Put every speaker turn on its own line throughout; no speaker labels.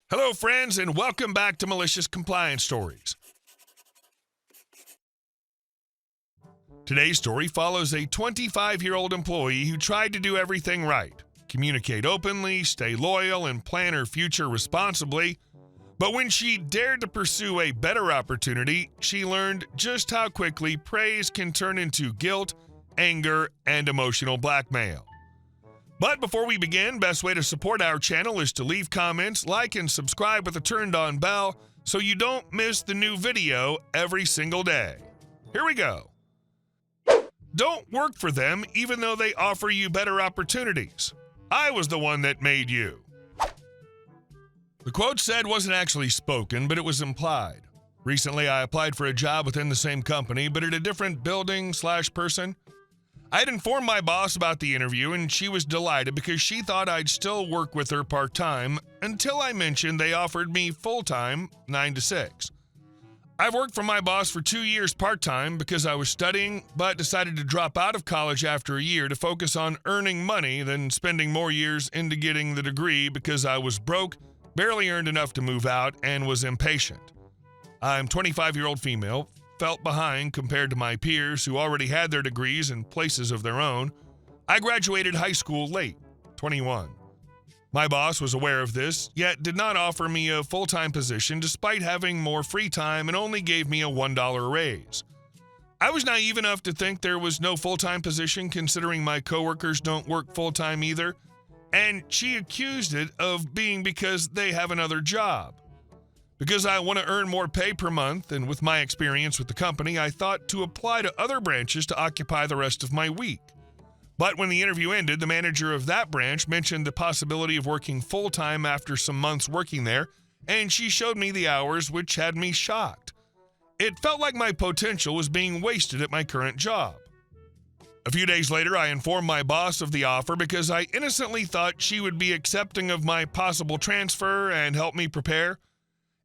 Hello, friends, and welcome back to Malicious Compliance Stories. Today's story follows a 25-year-old employee who tried to do everything right, communicate openly, stay loyal, and plan her future responsibly. But when she dared to pursue a better opportunity, she learned just how quickly praise can turn into guilt, anger, and emotional blackmail. But before we begin, best way to support our channel is to leave comments, like, and subscribe with a turned-on bell so you don't miss the new video every single day. Here we go. Don't work for them even though they offer you better opportunities. I was the one that made you. The quote said wasn't actually spoken, but it was implied. Recently, I applied for a job within the same company, but at a different building/person. I had informed my boss about the interview, and she was delighted because she thought I'd still work with her part-time until I mentioned they offered me full-time, 9 to 6. I've worked for my boss for 2 years part-time because I was studying, but decided to drop out of college after a year to focus on earning money than spending more years into getting the degree because I was broke, barely earned enough to move out, and was impatient. I'm 25-year-old female, felt behind compared to my peers who already had their degrees in places of their own. I graduated high school late, 21. My boss was aware of this, yet did not offer me a full-time position despite having more free time and only gave me a $1 raise. I was naive enough to think there was no full-time position considering my coworkers don't work full-time either, and she accused it of being because they have another job. Because I want to earn more pay per month, and with my experience with the company, I thought to apply to other branches to occupy the rest of my week. But when the interview ended, the manager of that branch mentioned the possibility of working full-time after some months working there, and she showed me the hours, which had me shocked. It felt like my potential was being wasted at my current job. A few days later, I informed my boss of the offer because I innocently thought she would be accepting of my possible transfer and help me prepare.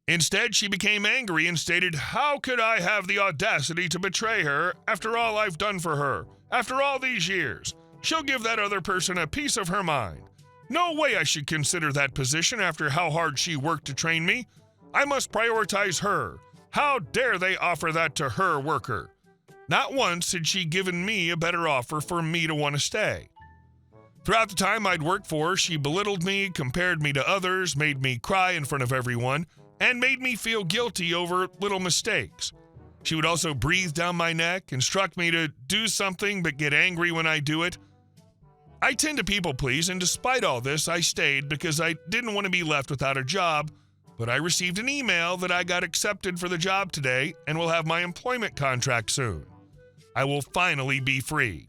Instead, she became angry and stated, "How could I have the audacity to betray her after all I've done for her? After all these years, she'll give that other person a piece of her mind. No way I should consider that position after how hard she worked to train me. I must prioritize her. How dare they offer that to her worker? Not once had she given me a better offer for me to want to stay. Throughout the time I'd worked for her, she belittled me, compared me to others, made me cry in front of everyone, and made me feel guilty over little mistakes. She would also breathe down my neck, instruct me to do something but get angry when I do it. I tend to people please, and despite all this, I stayed because I didn't want to be left without a job, but I received an email that I got accepted for the job today and will have my employment contract soon. I will finally be free.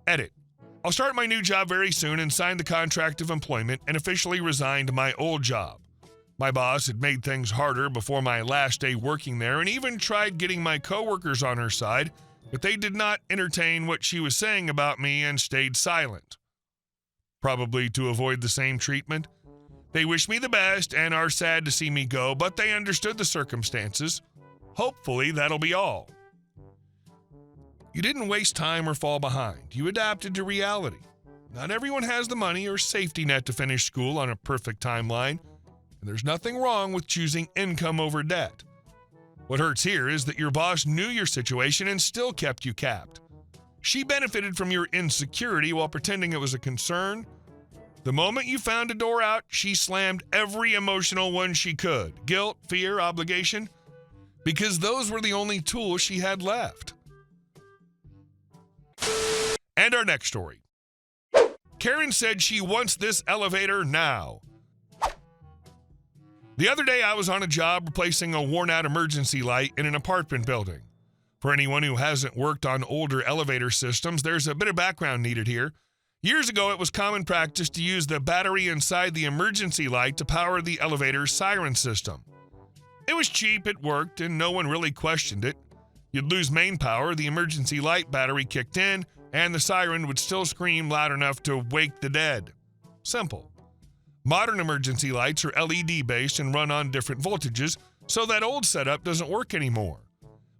Edit. I'll start my new job very soon and sign the contract of employment and officially resigned my old job. My boss had made things harder before my last day working there and even tried getting my coworkers on her side, but they did not entertain what she was saying about me and stayed silent. Probably to avoid the same treatment. They wish me the best and are sad to see me go, but they understood the circumstances. Hopefully that'll be all. You didn't waste time or fall behind. You adapted to reality. Not everyone has the money or safety net to finish school on a perfect timeline. And there's nothing wrong with choosing income over debt. What hurts here is that your boss knew your situation and still kept you capped. She benefited from your insecurity while pretending it was a concern. The moment you found a door out, she slammed every emotional one she could. Guilt, fear, obligation. Because those were the only tools she had left. And our next story. Karen said she wants this elevator now. The other day, I was on a job replacing a worn-out emergency light in an apartment building. For anyone who hasn't worked on older elevator systems, there's a bit of background needed here. Years ago, it was common practice to use the battery inside the emergency light to power the elevator's siren system. It was cheap, it worked, and no one really questioned it. You'd lose main power, the emergency light battery kicked in, and the siren would still scream loud enough to wake the dead. Simple. Modern emergency lights are LED-based and run on different voltages, so that old setup doesn't work anymore.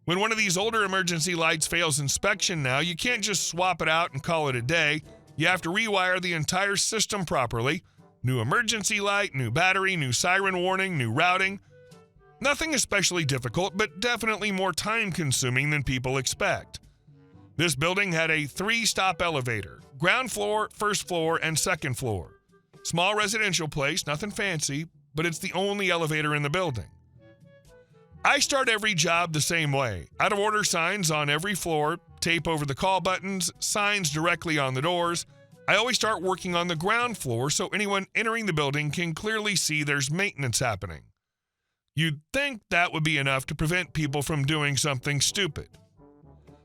When one of these older emergency lights fails inspection now, you can't just swap it out and call it a day. You have to rewire the entire system properly, New emergency light, new battery, new siren warning, new routing. Nothing especially difficult, but definitely more time-consuming than people expect. This building had a 3-stop elevator, ground floor, first floor, and second floor. Small residential place, nothing fancy, but it's the only elevator in the building. I start every job the same way. Out-of-order signs on every floor, tape over the call buttons, signs directly on the doors. I always start working on the ground floor so anyone entering the building can clearly see there's maintenance happening. You'd think that would be enough to prevent people from doing something stupid.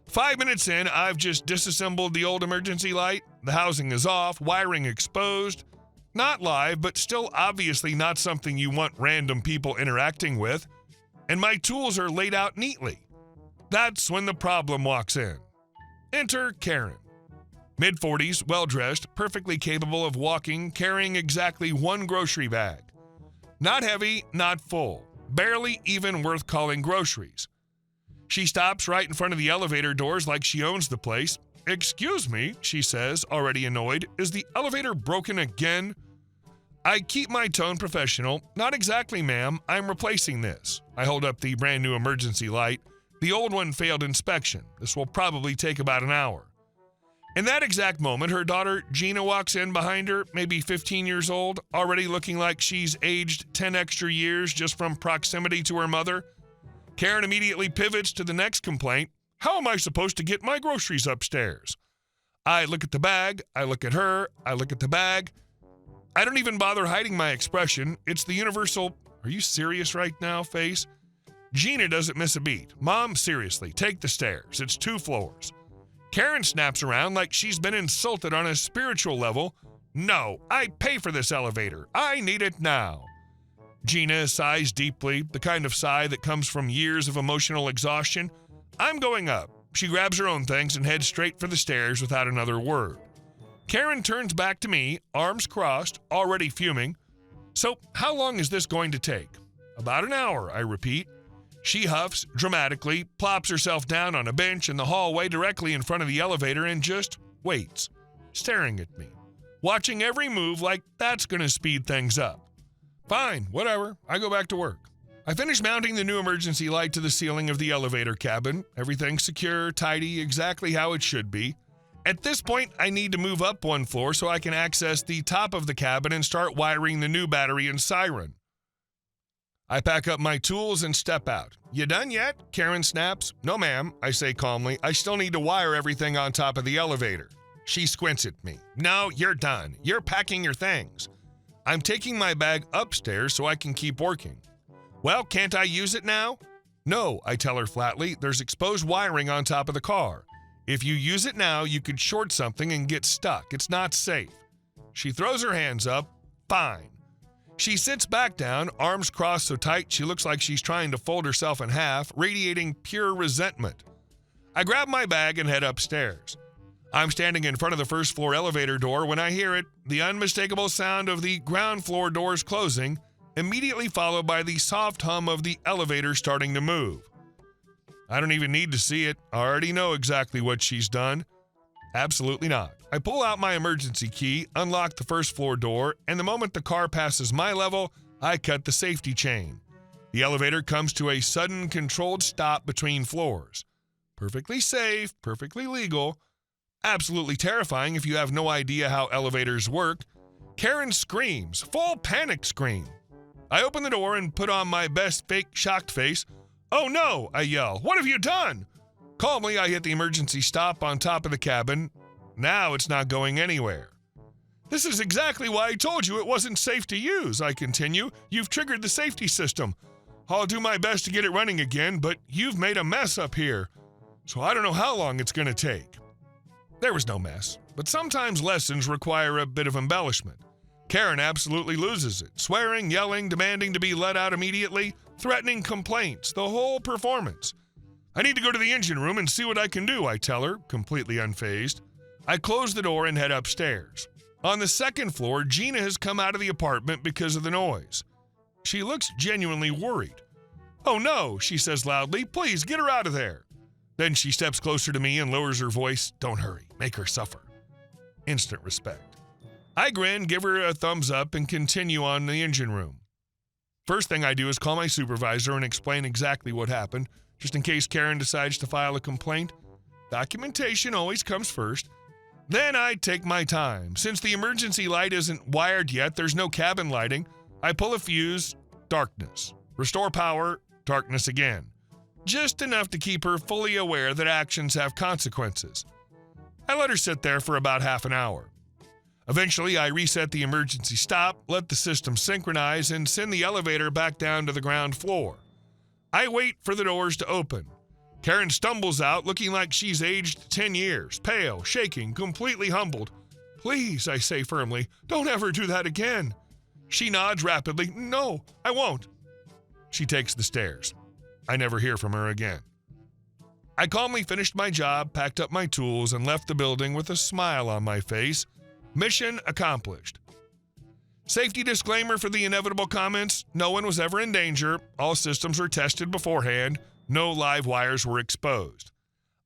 5 minutes in, I've just disassembled the old emergency light. The housing is off, wiring exposed. Not live, but still obviously not something you want random people interacting with. And my tools are laid out neatly. That's when the problem walks in. Enter Karen. Mid-40s, well-dressed, perfectly capable of walking, carrying exactly 1 grocery bag. Not heavy, not full. Barely even worth calling groceries. She stops right in front of the elevator doors like she owns the place. "Excuse me," she says, already annoyed. "Is the elevator broken again?" I keep my tone professional. "Not exactly, ma'am. I'm replacing this." I hold up the brand new emergency light. The old one failed inspection. This will probably take about an hour. In that exact moment, her daughter Gina walks in behind her, maybe 15 years old, already looking like she's aged 10 extra years just from proximity to her mother. Karen immediately pivots to the next complaint. "How am I supposed to get my groceries upstairs?" I look at the bag, I look at her, I look at the bag. I don't even bother hiding my expression. It's the universal, "Are you serious right now?" face. Gina doesn't miss a beat. "Mom, seriously, take the stairs. It's 2 floors. Karen snaps around like she's been insulted on a spiritual level. "No, I pay for this elevator. I need it now." Gina sighs deeply, the kind of sigh that comes from years of emotional exhaustion. I'm going up. She grabs her own things and heads straight for the stairs without another word. Karen turns back to me, arms crossed, already fuming. "So, how long is this going to take?" "About an hour," I repeat. She huffs dramatically, plops herself down on a bench in the hallway directly in front of the elevator and just waits, staring at me, watching every move like that's going to speed things up. Fine, whatever. I go back to work. I finish mounting the new emergency light to the ceiling of the elevator cabin. Everything's secure, tidy, exactly how it should be. At this point, I need to move up 1 floor so I can access the top of the cabin and start wiring the new battery and siren. I pack up my tools and step out. "You done yet?" Karen snaps. "No, ma'am," I say calmly. "I still need to wire everything on top of the elevator." She squints at me. "No, you're done. You're packing your things." I'm taking my bag upstairs so I can keep working. "Well, can't I use it now?" "No," I tell her flatly. "There's exposed wiring on top of the car. If you use it now, you could short something and get stuck. It's not safe." She throws her hands up. "Fine." She sits back down, arms crossed so tight she looks like she's trying to fold herself in half, radiating pure resentment. I grab my bag and head upstairs. I'm standing in front of the first floor elevator door when I hear it, the unmistakable sound of the ground floor doors closing, immediately followed by the soft hum of the elevator starting to move. I don't even need to see it. I already know exactly what she's done. Absolutely not. I pull out my emergency key, unlock the first floor door, and the moment the car passes my level, I cut the safety chain. The elevator comes to a sudden controlled stop between floors. Perfectly safe, perfectly legal, absolutely terrifying if you have no idea how elevators work. Karen screams, full panic scream. I open the door and put on my best fake shocked face. "Oh no," I yell. "What have you done?" Calmly, I hit the emergency stop on top of the cabin. Now it's not going anywhere. "This is exactly why I told you it wasn't safe to use," I continue. "You've triggered the safety system. I'll do my best to get it running again, but you've made a mess up here. So I don't know how long it's going to take." There was no mess, but sometimes lessons require a bit of embellishment. Karen absolutely loses it, swearing, yelling, demanding to be let out immediately, threatening complaints, the whole performance. "I need to go to the engine room and see what I can do," I tell her, completely unfazed. I close the door and head upstairs. On the second floor, Gina has come out of the apartment because of the noise. She looks genuinely worried. "Oh no," she says loudly. "Please get her out of there." Then she steps closer to me and lowers her voice. "Don't hurry. Make her suffer." Instant respect. I grin, give her a thumbs up, and continue on the engine room. First thing I do is call my supervisor and explain exactly what happened, just in case Karen decides to file a complaint. Documentation always comes first. Then I take my time. Since the emergency light isn't wired yet, there's no cabin lighting. I pull a fuse, darkness. Restore power, darkness again. Just enough to keep her fully aware that actions have consequences. I let her sit there for about half an hour. Eventually, I reset the emergency stop, let the system synchronize, and send the elevator back down to the ground floor. I wait for the doors to open. Karen stumbles out, looking like she's aged 10 years, pale, shaking, completely humbled. "Please," I say firmly, "don't ever do that again." She nods rapidly. "No, I won't." She takes the stairs. I never hear from her again. I calmly finished my job, packed up my tools, and left the building with a smile on my face. Mission accomplished. Safety disclaimer for the inevitable comments: no one was ever in danger, all systems were tested beforehand, no live wires were exposed.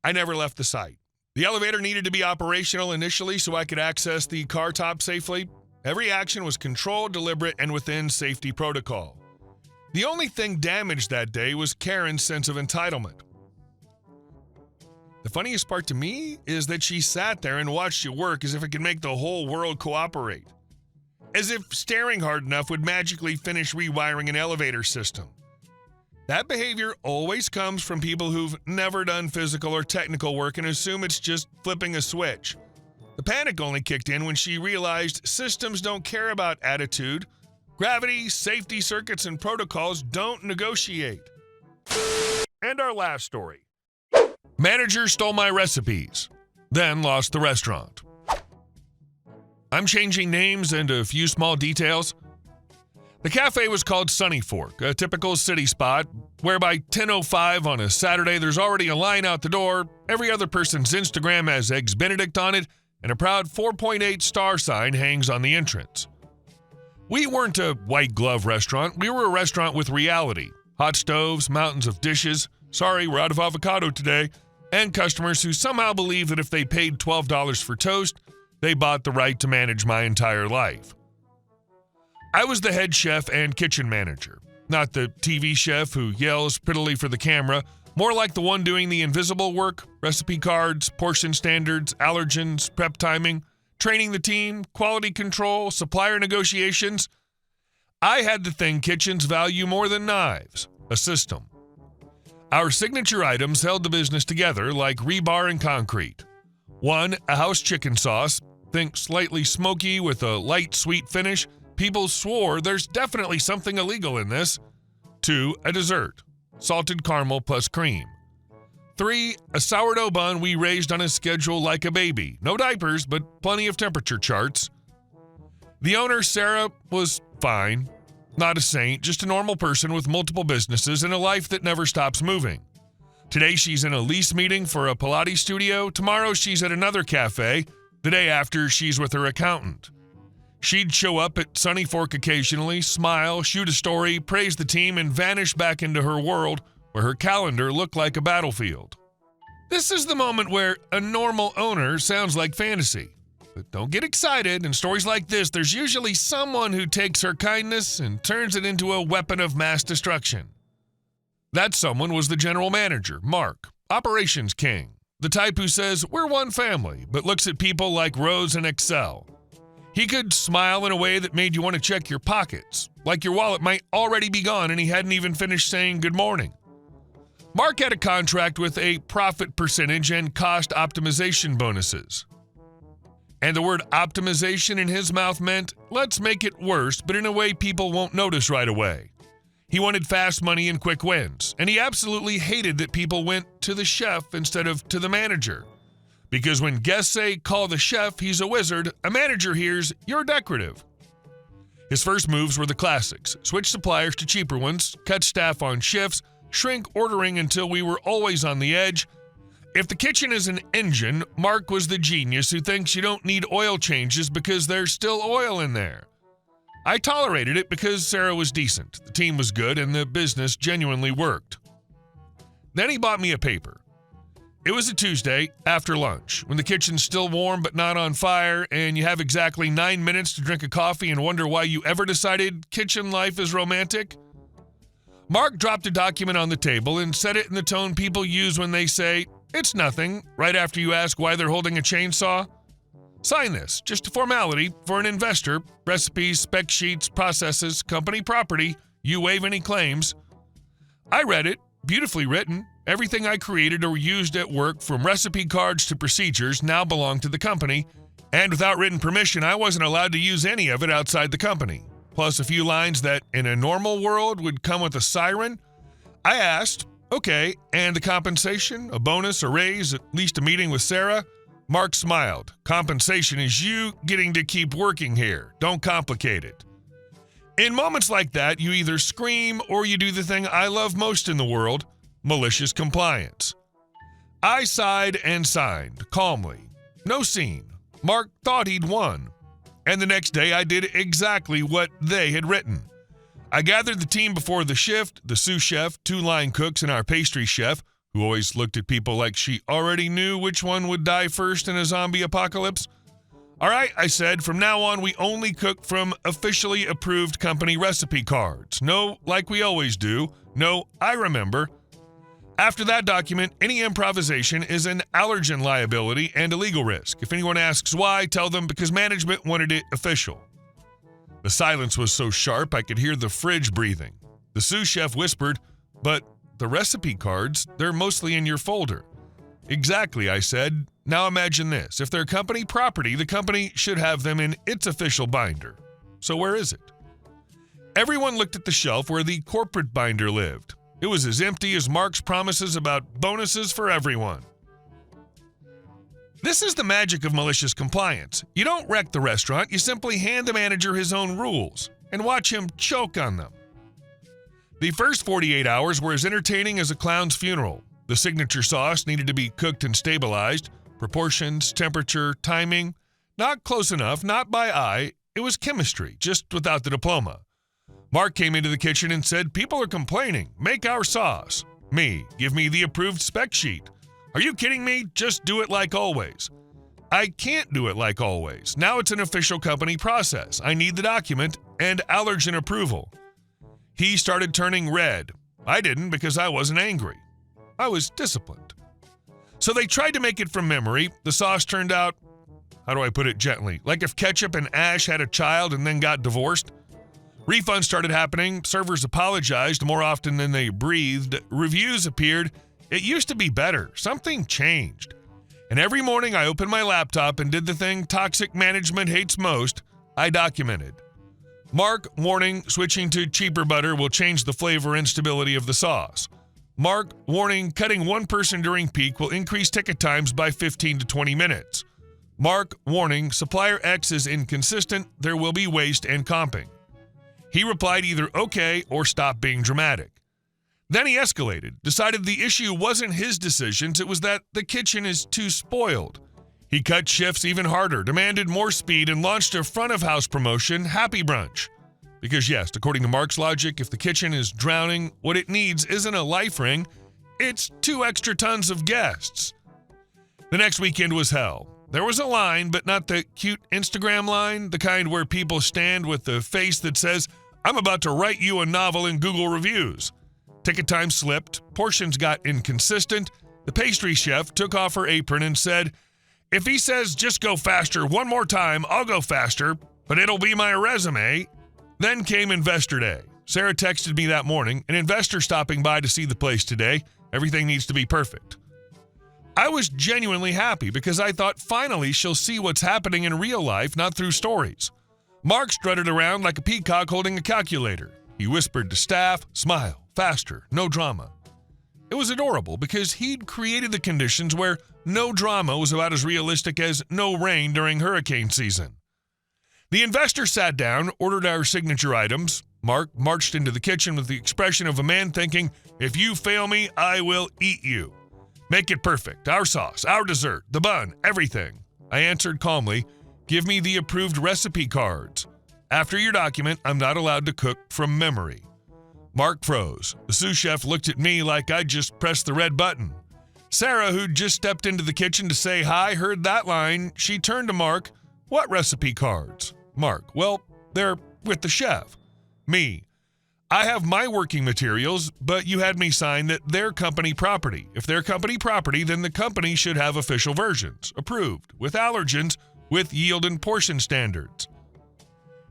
I never left the site. The elevator needed to be operational initially so I could access the car top safely. Every action was controlled, deliberate, and within safety protocol. The only thing damaged that day was Karen's sense of entitlement. The funniest part to me is that she sat there and watched you work as if it could make the whole world cooperate. As if staring hard enough would magically finish rewiring an elevator system. That behavior always comes from people who've never done physical or technical work and assume it's just flipping a switch. The panic only kicked in when she realized systems don't care about attitude. Gravity, safety circuits, and protocols don't negotiate. And our last story. Manager stole my recipes, then lost the restaurant. I'm changing names and a few small details. The cafe was called Sunny Fork, a typical city spot where by 10:05 on a Saturday there's already a line out the door, every other person's Instagram has Eggs Benedict on it, and a proud 4.8 star sign hangs on the entrance. We weren't a white glove restaurant, we were a restaurant with reality. Hot stoves, mountains of dishes, sorry we're out of avocado today, and customers who somehow believe that if they paid $12 for toast, they bought the right to manage my entire life. I was the head chef and kitchen manager, not the TV chef who yells prettily for the camera, more like the one doing the invisible work, recipe cards, portion standards, allergens, prep timing, training the team, quality control, supplier negotiations. I had the thing kitchens value more than knives, a system. Our signature items held the business together like rebar and concrete. 1, a house chicken sauce, think slightly smoky with a light sweet finish. People swore there's definitely something illegal in this. 2, a dessert, salted caramel plus cream. 3, a sourdough bun we raised on a schedule like a baby. No diapers, but plenty of temperature charts. The owner, Sarah, was fine. Not a saint, just a normal person with multiple businesses and a life that never stops moving. Today she's in a lease meeting for a Pilates studio. Tomorrow she's at another cafe. The day after she's with her accountant. She'd show up at Sunny Fork occasionally, smile, shoot a story, praise the team, and vanish back into her world where her calendar looked like a battlefield. This is the moment where a normal owner sounds like fantasy. But don't get excited. In stories like this, there's usually someone who takes her kindness and turns it into a weapon of mass destruction. That someone was the general manager, Mark, operations king, the type who says, "We're one family," but looks at people like rows in Excel. He could smile in a way that made you want to check your pockets, like your wallet might already be gone and he hadn't even finished saying good morning. Mark had a contract with a profit percentage and cost optimization bonuses. And the word optimization in his mouth meant, let's make it worse, but in a way people won't notice right away. He wanted fast money and quick wins, and he absolutely hated that people went to the chef instead of to the manager. Because when guests say, call the chef, he's a wizard, a manager hears, you're decorative. His first moves were the classics: switch suppliers to cheaper ones, cut staff on shifts, shrink ordering until we were always on the edge. If the kitchen is an engine, Mark was the genius who thinks you don't need oil changes because there's still oil in there. I tolerated it because Sarah was decent, the team was good, and the business genuinely worked. Then he bought me a paper. It was a Tuesday after lunch, when the kitchen's still warm but not on fire, and you have exactly 9 minutes to drink a coffee and wonder why you ever decided kitchen life is romantic. Mark dropped a document on the table and said it in the tone people use when they say, "It's nothing," right after you ask why they're holding a chainsaw. Sign this, just a formality for an investor, recipes, spec sheets, processes, company property, you waive any claims. I read it, beautifully written. Everything I created or used at work, from recipe cards to procedures, now belong to the company, and without written permission, I wasn't allowed to use any of it outside the company. Plus a few lines that, in a normal world, would come with a siren. I asked, "Okay, and the compensation? A bonus, a raise, at least a meeting with Sarah?" Mark smiled. "Compensation is you getting to keep working here. Don't complicate it." In moments like that, you either scream or you do the thing I love most in the world, malicious compliance. I sighed and signed, calmly. No scene. Mark thought he'd won. And the next day I did exactly what they had written. I gathered the team before the shift, the sous chef, 2 line cooks, and our pastry chef, who always looked at people like she already knew which one would die first in a zombie apocalypse. "All right," I said, "from now on we only cook from officially approved company recipe cards. No, like we always do. No, I remember." After that document, any improvisation is an allergen liability and a legal risk. If anyone asks why, tell them because management wanted it official. The silence was so sharp I could hear the fridge breathing. The sous chef whispered, "But the recipe cards, they're mostly in your folder." "Exactly," I said. "Now imagine this. If they're company property, the company should have them in its official binder. So where is it?" Everyone looked at the shelf where the corporate binder lived. It was as empty as Mark's promises about bonuses for everyone. This is the magic of malicious compliance. You don't wreck the restaurant, you simply hand the manager his own rules and watch him choke on them. The first 48 hours were as entertaining as a clown's funeral. The signature sauce needed to be cooked and stabilized. Proportions, temperature, timing. Not close enough, not by eye. It was chemistry, just without the diploma. Mark came into the kitchen and said, "People are complaining. Make our sauce." Me, "Give me the approved spec sheet." "Are you kidding me? Just do it like always." I can't do it like always. Now it's an official company process. I need the document and allergen approval. He started turning red. I didn't because I wasn't angry. I was disciplined. So they tried to make it from memory. The sauce turned out, how do I put it gently, like if Ketchup and Ash had a child and then got divorced. Refunds started happening. Servers apologized more often than they breathed. Reviews appeared. It used to be better. Something changed. And every morning I opened my laptop and did the thing toxic management hates most. I documented. Mark, warning, switching to cheaper butter will change the flavor and stability of the sauce. Mark, warning, cutting one person during peak will increase ticket times by 15 to 20 minutes. Mark, warning, supplier X is inconsistent. There will be waste and comping. He replied either okay or stop being dramatic. Then he escalated, decided the issue wasn't his decisions, it was that the kitchen is too spoiled. He cut shifts even harder, demanded more speed, and launched a front-of-house promotion, Happy Brunch. Because yes, according to Mark's logic, if the kitchen is drowning, what it needs isn't a life ring, it's 2 extra tons of guests. The next weekend was hell. There was a line, but not the cute Instagram line, the kind where people stand with the face that says, "I'm about to write you a novel in Google reviews." Ticket time slipped, portions got inconsistent. The pastry chef took off her apron and said, "If he says just go faster one more time, I'll go faster, but it'll be my resume." Then came Investor Day. Sarah texted me that morning, "An investor stopping by to see the place today. Everything needs to be perfect." I was genuinely happy because I thought finally she'll see what's happening in real life, not through stories. Mark strutted around like a peacock holding a calculator. He whispered to staff, "Smile, faster, no drama." It was adorable because he'd created the conditions where no drama was about as realistic as no rain during hurricane season. The investor sat down, ordered our signature items. Mark marched into the kitchen with the expression of a man thinking, "If you fail me, I will eat you. Make it perfect, our sauce, our dessert, the bun, everything." I answered calmly, "Give me the approved recipe cards. After your document, I'm not allowed to cook from memory." Mark froze. The sous chef looked at me like I'd just pressed the red button. Sarah, who just stepped into the kitchen to say hi, heard that line. She turned to Mark. What recipe cards? Mark, well, they're with the chef. Me, I have my working materials, but you had me sign that they're company property. If they're company property, then the company should have official versions, approved, with allergens, with yield and portion standards.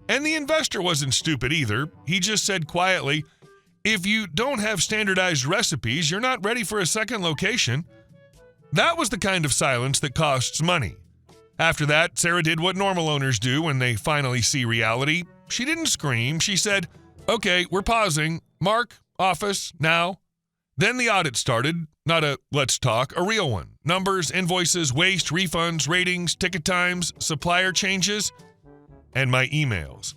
And the investor wasn't stupid either. He just said quietly, if you don't have standardized recipes, you're not ready for a second location. That was the kind of silence that costs money. After that, Sarah did what normal owners do when they finally see reality. She didn't scream. She said, okay, we're pausing. Mark, office, now. Then the audit started. Not a let's talk, a real one. Numbers, invoices, waste, refunds, ratings, ticket times, supplier changes, and my emails.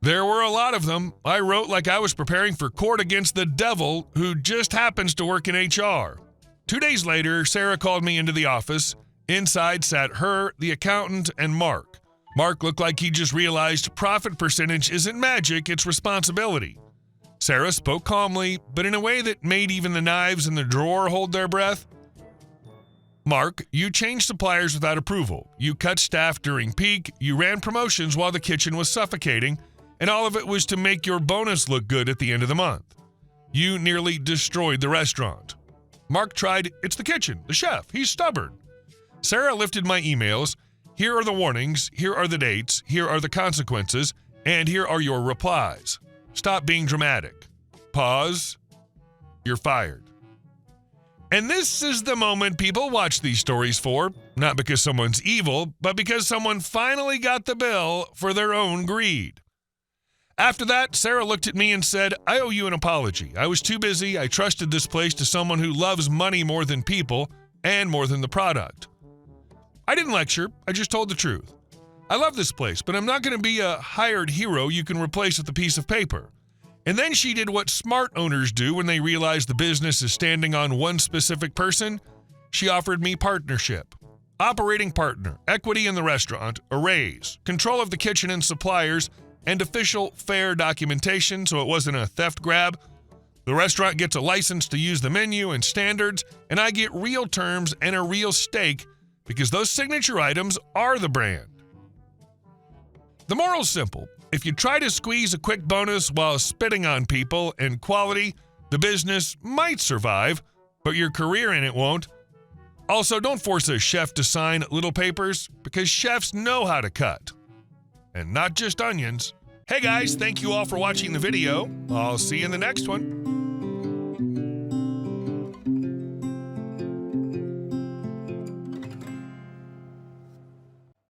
There were a lot of them. I wrote like I was preparing for court against the devil who just happens to work in HR. 2 days later, Sarah called me into the office. Inside sat her, the accountant, and Mark. Mark looked like he just realized profit percentage isn't magic, it's responsibility. Sarah spoke calmly, but in a way that made even the knives in the drawer hold their breath. Mark, you changed suppliers without approval. You cut staff during peak. You ran promotions while the kitchen was suffocating, and all of it was to make your bonus look good at the end of the month. You nearly destroyed the restaurant. Mark tried, it's the kitchen, the chef, he's stubborn. Sarah lifted my emails. Here are the warnings, here are the dates, here are the consequences, and here are your replies. Stop being dramatic. Pause. You're fired. And this is the moment people watch these stories for, not because someone's evil, but because someone finally got the bill for their own greed. After that, Sarah looked at me and said, I owe you an apology. I was too busy. I trusted this place to someone who loves money more than people and more than the product. I didn't lecture. I just told the truth. I love this place, but I'm not going to be a hired hero you can replace with a piece of paper. And then she did what smart owners do when they realize the business is standing on one specific person. She offered me partnership, operating partner, equity in the restaurant, a raise, control of the kitchen and suppliers, and official fair documentation so it wasn't a theft grab. The restaurant gets a license to use the menu and standards, and I get real terms and a real stake because those signature items are the brand. The moral's simple. If you try to squeeze a quick bonus while spitting on people and quality, the business might survive, but your career in it won't. Also, don't force a chef to sign little papers because chefs know how to cut. And not just onions. Hey guys, thank you all for watching the video. I'll see you in the next one.